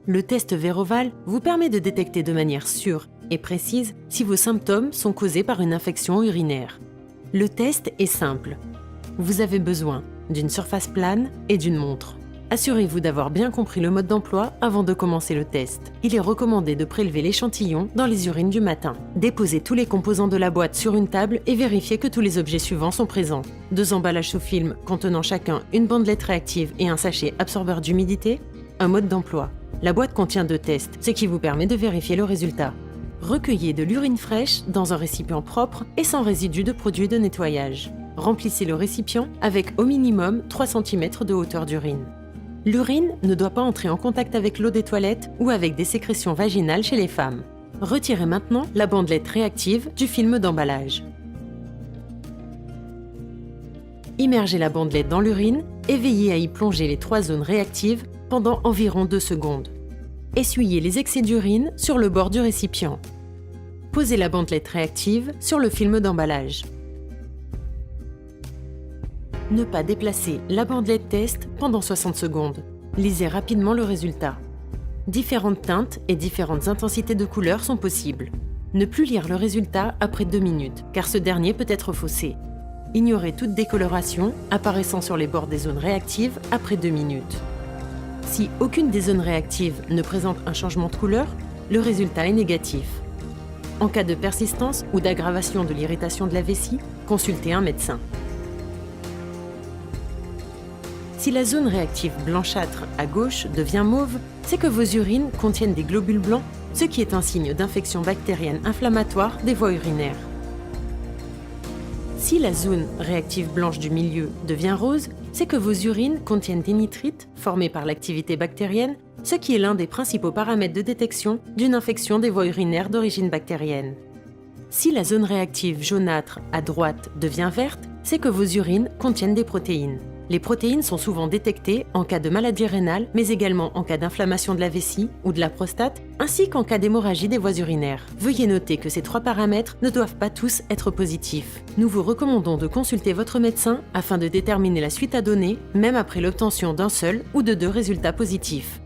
Le test Véroval vous permet de détecter de manière sûre et précise si vos symptômes sont causés par une infection urinaire. Le test est simple. Vous avez besoin d'une surface plane et d'une montre. Assurez-vous d'avoir bien compris le mode d'emploi avant de commencer le test. Il est recommandé de prélever l'échantillon dans les urines du matin. Déposez tous les composants de la boîte sur une table et vérifiez que tous les objets suivants sont présents. 2 emballages sous film contenant chacun une bandelette réactive et un sachet absorbeur d'humidité. Un mode d'emploi. La boîte contient 2 tests, ce qui vous permet de vérifier le résultat. Recueillez de l'urine fraîche dans un récipient propre et sans résidus de produits de nettoyage. Remplissez le récipient avec au minimum 3 cm de hauteur d'urine. L'urine ne doit pas entrer en contact avec l'eau des toilettes ou avec des sécrétions vaginales chez les femmes. Retirez maintenant la bandelette réactive du film d'emballage. Immergez la bandelette dans l'urine et veillez à y plonger les 3 zones réactives pendant environ 2 secondes. Essuyez les excès d'urine sur le bord du récipient. Posez la bandelette réactive sur le film d'emballage. Ne pas déplacer la bandelette test pendant 60 secondes. Lisez rapidement le résultat. Différentes teintes et différentes intensités de couleurs sont possibles. Ne plus lire le résultat après 2 minutes, car ce dernier peut être faussé. Ignorez toute décoloration apparaissant sur les bords des zones réactives après 2 minutes. Si aucune des zones réactives ne présente un changement de couleur, le résultat est négatif. En cas de persistance ou d'aggravation de l'irritation de la vessie, consultez un médecin. Si la zone réactive blanchâtre à gauche devient mauve, c'est que vos urines contiennent des globules blancs, ce qui est un signe d'infection bactérienne inflammatoire des voies urinaires. Si la zone réactive blanche du milieu devient rose, c'est que vos urines contiennent des nitrites formés par l'activité bactérienne, ce qui est l'un des principaux paramètres de détection d'une infection des voies urinaires d'origine bactérienne. Si la zone réactive jaunâtre à droite devient verte, c'est que vos urines contiennent des protéines. Les protéines sont souvent détectées en cas de maladie rénale, mais également en cas d'inflammation de la vessie ou de la prostate, ainsi qu'en cas d'hémorragie des voies urinaires. Veuillez noter que ces 3 paramètres ne doivent pas tous être positifs. Nous vous recommandons de consulter votre médecin afin de déterminer la suite à donner, même après l'obtention d'un seul ou de 2 résultats positifs.